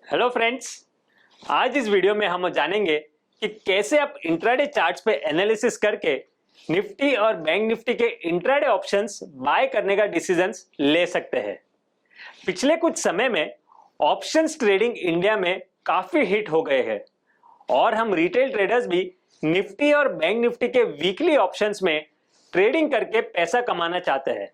Hello friends, आज इस video में हम जानेंगे कि कैसे आप इंट्राडे चार्ट्स पे एनालिसिस करके निफ्टी और बैंक निफ्टी के इंट्राडे ऑप्शंस बाय करने का डिसीजंस ले सकते हैं। पिछले कुछ समय में ऑप्शंस ट्रेडिंग इंडिया में काफी हिट हो गए हैं और हम रिटेल ट्रेडर्स भी निफ्टी और बैंक निफ्टी के वीकली ऑप्शंस में ट्रेडिंग करके पैसा कमाना चाहते हैं।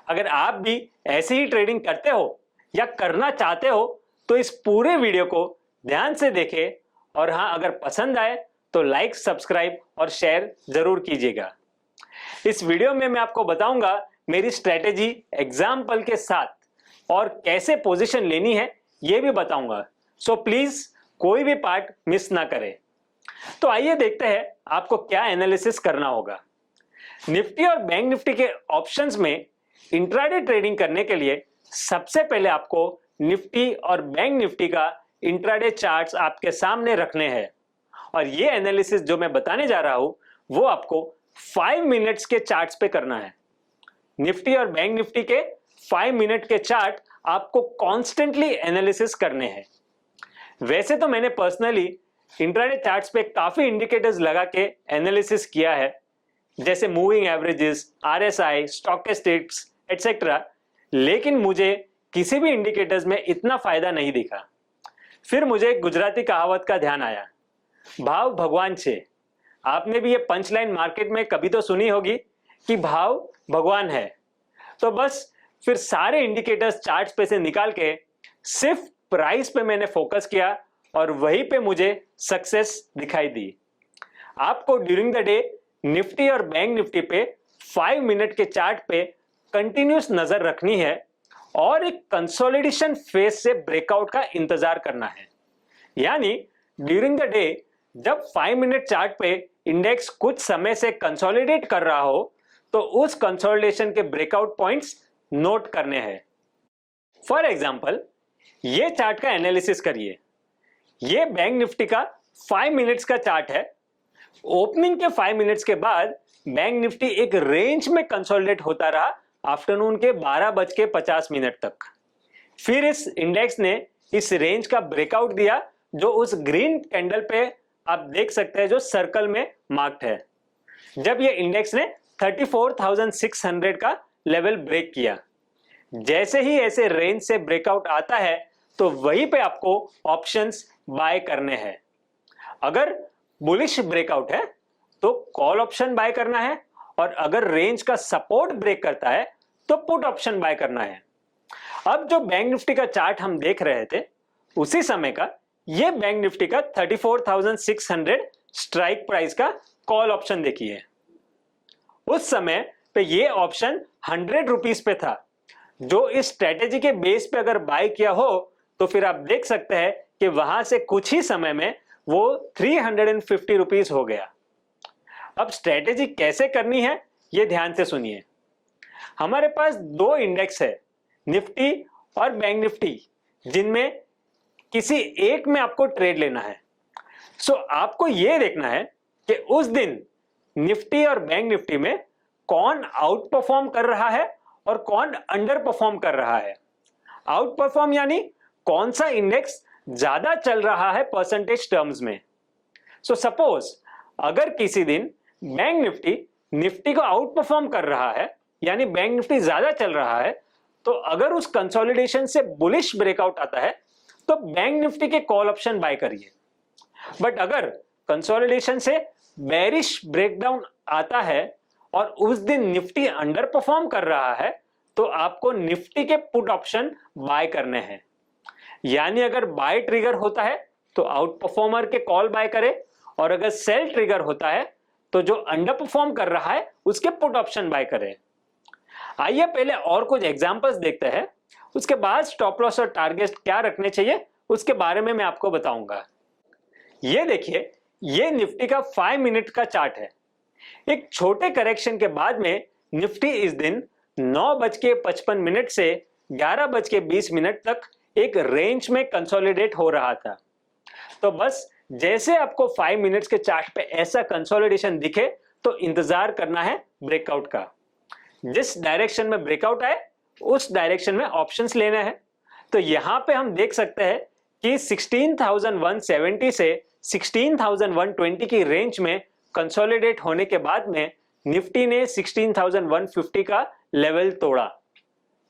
अगर आप भी ऐसी ही ट्रेडिंग करते हो या करना चाहते हो तो इस पूरे वीडियो को ध्यान से देखें और हाँ, अगर पसंद आए तो लाइक, सब्सक्राइब और शेयर जरूर कीजिएगा। इस वीडियो में मैं आपको बताऊंगा मेरी स्ट्रेटेजी एग्जाम्पल के साथ और कैसे पोजीशन लेनी है ये भी बताऊंगा। सो प्लीज कोई भी पार्ट मिस ना करें। तो आइए देखते हैं आपको क्या एनालिसिस करना होगा। निफ्टी और बैंक निफ्टी के ऑप्शंस में इंट्राडे ट्रेडिंग करने के लिए सबसे पहले आपको निफ्टी और बैंक निफ्टी का इंट्राडे चार्ट्स आपके सामने रखने हैं और ये एनालिसिस जो मैं बताने जा रहा हूं वो आपको 5 मिनट्स के चार्ट्स पे करना है। निफ्टी और बैंक निफ्टी के 5 मिनट के चार्ट आपको कॉन्स्टेंटली एनालिसिस करने हैं। वैसे तो मैंने पर्सनली इंट्राडे चार्ट्स पे काफी इंडिकेटर्स लगा के एनालिसिस किया है, जैसे मूविंग एवरेजेस, आरएसआई, स्टॉकेस्टिक्स एटसेट्रा, लेकिन मुझे किसी भी इंडिकेटर्स में इतना फायदा नहीं दिखा। फिर मुझे एक गुजराती कहावत का ध्यान आया, भाव भगवान छे। आपने भी ये पंच लाइन मार्केट में कभी तो सुनी होगी कि भाव भगवान है। तो बस फिर सारे इंडिकेटर्स चार्ट्स पे से निकाल के सिर्फ प्राइस पे मैंने फोकस किया और वहीं पे मुझे सक्सेस दिखाई दी। आपको ड्यूरिंग द डे निफ्टी और बैंक निफ्टी पे 5 मिनट के चार्ट पे कंटिन्यूस नजर रखनी है और एक कंसोलिडेशन फेज से ब्रेकआउट का इंतजार करना है। यानी ड्यूरिंग द डे जब 5 मिनट चार्ट पे इंडेक्स कुछ समय से कंसोलिडेट कर रहा हो तो उस कंसोलिडेशन के ब्रेकआउट पॉइंट्स नोट करने हैं। फॉर एग्जांपल, ये चार्ट का एनालिसिस करिए। ये बैंक निफ्टी का 5 मिनट्स का चार्ट है। ओपनिंग के 5 मिनट्स के बाद बैंक निफ्टी एक रेंज में कंसोलिडेट होता रहा आफ्टरनून के 12:50 तक। फिर इस इंडेक्स ने इस रेंज का ब्रेकआउट दिया जो उस ग्रीन कैंडल पे आप देख सकते हैं जो सर्कल में मार्क्ड है। जब ये इंडेक्स ने 34,600 का लेवल ब्रेक किया, जैसे ही ऐसे रेंज से ब्रेकआउट आता है तो वहीं पे आपको ऑप्शंस बाय करने हैं। अगर बुलिश ब्रेकआउट है तो कॉल ऑप्शन बाय करना है और अगर रेंज का सपोर्ट ब्रेक करता है तो पुट ऑप्शन बाय करना है। अब जो बैंक निफ्टी का चार्ट हम देख रहे थे उसी समय का ये बैंक निफ्टी का 34,600 स्ट्राइक प्राइस का कॉल ऑप्शन देखिए। उस समय पे ये ऑप्शन 100 रुपीस पे था, जो इस स्ट्रेटेजी के बेस पे अगर बाय किया हो तो फिर आप देख सकते हैं कि वहां से कुछ ही समय में वो 350 रुपीस हो गया। अब स्ट्रेटेजी कैसे करनी है ये ध्यान से सुनिए। हमारे पास दो इंडेक्स है, निफ्टी और बैंक निफ्टी, जिनमें किसी एक में आपको ट्रेड लेना है। सो आपको यह देखना है कि उस दिन निफ्टी और बैंक निफ्टी में कौन आउट परफॉर्म कर रहा है और कौन अंडर परफॉर्म कर रहा है। आउट परफॉर्म यानी कौन सा इंडेक्स ज्यादा चल रहा है परसेंटेज टर्म्स में। सो सपोज अगर किसी दिन बैंक निफ्टी निफ्टी को आउट परफॉर्म कर रहा है, यानी बैंक निफ्टी ज्यादा चल रहा है, तो अगर उस कंसोलिडेशन से बुलिश ब्रेकआउट आता है तो बैंक निफ्टी के कॉल ऑप्शन बाय करिए। बट अगर कंसोलिडेशन से बेरिश ब्रेकडाउन आता है और उस दिन निफ्टी अंडर परफॉर्म कर रहा है तो आपको निफ्टी के पुट ऑप्शन बाय करने हैं। यानी अगर बाय ट्रिगर होता है तो आउट परफॉर्मर के कॉल बाय करें और अगर सेल ट्रिगर होता है तो जो अंडर परफॉर्म कर रहा है उसके पुट ऑप्शन बाय करें। आइए पहले और कुछ एग्जांपल्स देखते हैं, उसके बाद स्टॉप लॉस और टारगेट क्या रखने चाहिए उसके बारे में मैं आपको बताऊंगा। ये देखिए, ये निफ्टी का 5 मिनट का चार्ट है। एक छोटे करेक्शन के बाद में निफ्टी इस दिन 9:55 से 11:20 तक एक रेंज में कंसोलिडेट हो रहा था। तो बस जैसे आपको 5 मिनट्स के चार्ट पे ऐसा कंसोलिडेशन दिखे तो इंतजार करना है ब्रेकआउट का। जिस डायरेक्शन में ब्रेकआउट आए उस डायरेक्शन में ऑप्शंस लेना है। तो यहां पे हम देख सकते हैं कि 16,170 से 16,120 की रेंज में कंसोलिडेट होने के बाद में निफ्टी ने 16,150 का लेवल तोड़ा,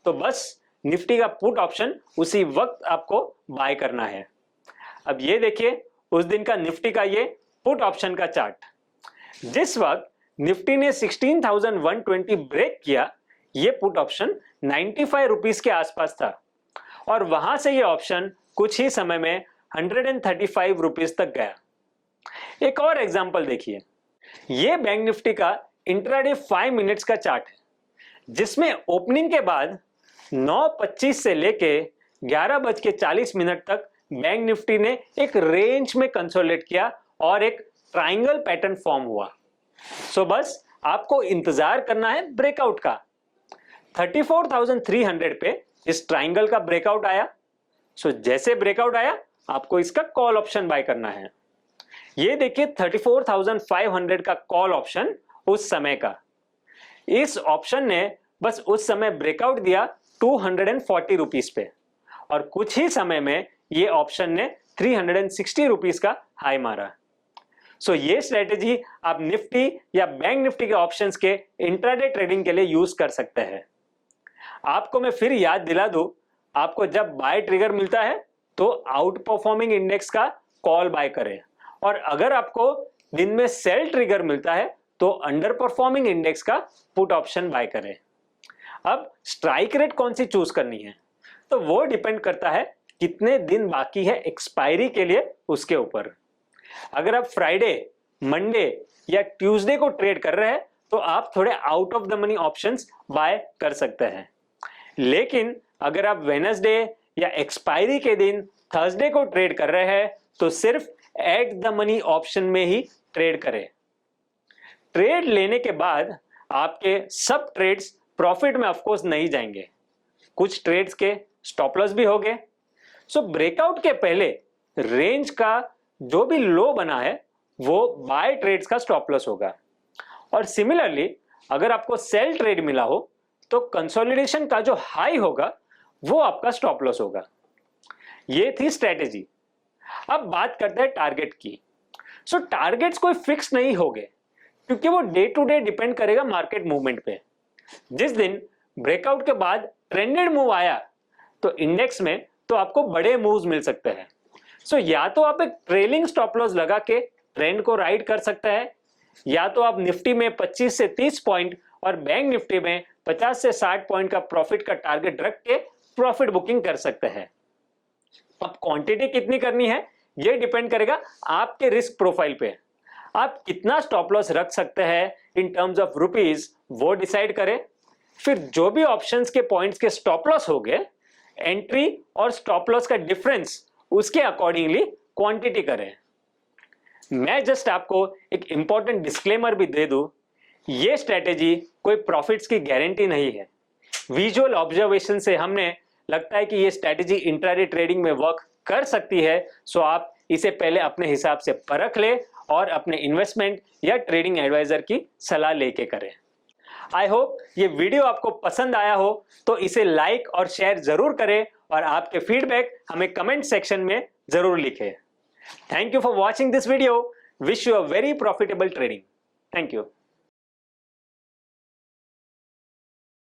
तो बस निफ्टी का पुट ऑप्शन उसी वक्त आपको बाय करना है। अब ये देखिए उस दिन का निफ्टी का ये पुट ऑप्शन का चार्ट। जिस वक्त निफ्टी ने 16,120 ब्रेक किया, ये पुट ऑप्शन 95 रुपीस के आसपास था और वहां से ये ऑप्शन कुछ ही समय में 135 रुपीस तक गया। एक और एग्जांपल देखिए, ये बैंक निफ्टी का इंट्राडे 5 मिनट्स का चार्ट है, जिसमें ओपनिंग के बाद 9:25 से लेके 11:40 तक बैंक निफ्टी ने एक रेंज में कंसोलिडेट किया और एक ट्रायंगल पैटर्न फॉर्म हुआ। सो बस आपको इंतजार करना है ब्रेकआउट का। 34,300 पे इस ट्रायंगल का ब्रेकआउट आया। सो जैसे ब्रेकआउट आया आपको इसका कॉल ऑप्शन बाय करना है। ये देखिए 34,500 का कॉल ऑप्शन उस समय का। इस ऑप्शन ने बस उस समय ब्रेकआउट दिया 240 रुपीस पे और कुछ ही समय में ये ऑप्शन ने 360 रुपीस का हाई मारा। सो ये स्ट्रेटेजी आप निफ्टी या बैंक निफ्टी के ऑप्शंस के इंट्राडे ट्रेडिंग के लिए यूज कर सकते हैं। आपको मैं फिर याद दिला दूं, आपको जब बाय ट्रिगर मिलता है तो आउट परफॉर्मिंग इंडेक्स का कॉल बाय करें और अगर आपको दिन में सेल ट्रिगर मिलता है तो अंडर परफॉर्मिंग इंडेक्स का पुट ऑप्शन बाय करें। अब स्ट्राइक रेट कौन सी चूज करनी है, तो वो डिपेंड करता है कितने दिन बाकी है एक्सपायरी के लिए उसके ऊपर। अगर आप फ्राइडे, मंडे या ट्यूसडे को ट्रेड कर रहे हैं तो आप थोड़े out of the money options buy कर सकते हैं, लेकिन अगर आप वेडनेसडे या एक्सपायरी के दिन थर्सडे को ट्रेड कर रहे हैं तो सिर्फ एट द मनी ऑप्शन में ही ट्रेड करें। ट्रेड लेने के बाद आपके सब ट्रेड्स प्रॉफिट में ऑफकोर्स नहीं जाएंगे, कुछ ट्रेड्स के स्टॉप लॉस भी हो गए। सो ब्रेकआउट के पहले रेंज का जो भी लो बना है वो बाय ट्रेड्स का स्टॉप लॉस होगा और सिमिलरली अगर आपको सेल ट्रेड मिला हो तो कंसोलिडेशन का जो हाई होगा वो आपका स्टॉप लॉस होगा। ये थी स्ट्रेटेजी। अब बात करते हैं टारगेट की। सो टारगेट्स कोई फिक्स नहीं होंगे क्योंकि वो डे टू डे डिपेंड करेगा मार्केट मूवमेंट पे। जिस दिन ब्रेकआउट के बाद ट्रेंडेड मूव आया तो इंडेक्स में तो आपको बड़े मूव्स मिल सकते हैं। सो या तो आप एक ट्रेलिंग स्टॉप लॉस लगा के ट्रेंड को राइड कर सकते हैं, या तो आप निफ्टी में 25 से 30 पॉइंट और बैंक निफ्टी में 50 से 60 पॉइंट का प्रॉफिट का टारगेट रख के प्रॉफिट बुकिंग कर सकते हैं। अब क्वांटिटी कितनी करनी है ये डिपेंड करेगा आपके रिस्क प्रोफाइल पे। आप कितना स्टॉप लॉस रख सकते हैं इन टर्म्स ऑफ रुपीज वो डिसाइड करें, फिर जो भी ऑप्शंस के पॉइंट्स के स्टॉप लॉस हो गए, एंट्री और स्टॉप लॉस का डिफरेंस उसके अकॉर्डिंगली क्वांटिटी करें। मैं जस्ट आपको एक इंपॉर्टेंट डिस्क्लेमर भी दे दूं, ये स्ट्रेटेजी कोई प्रॉफिट्स की गारंटी नहीं है। विजुअल ऑब्जर्वेशन से हमने लगता है कि ये स्ट्रेटेजी इंट्राडे ट्रेडिंग में वर्क कर सकती है, सो आप इसे पहले अपने हिसाब से परख ले और अपने इन्वेस्टमेंट या ट्रेडिंग एडवाइजर की सलाह लेके करें। आई होप ये वीडियो आपको पसंद आया हो तो इसे लाइक और शेयर जरूर करें और आपके फीडबैक हमें कमेंट सेक्शन में जरूर लिखें। Thank you for watching this video. Wish you a very profitable trading. Thank you.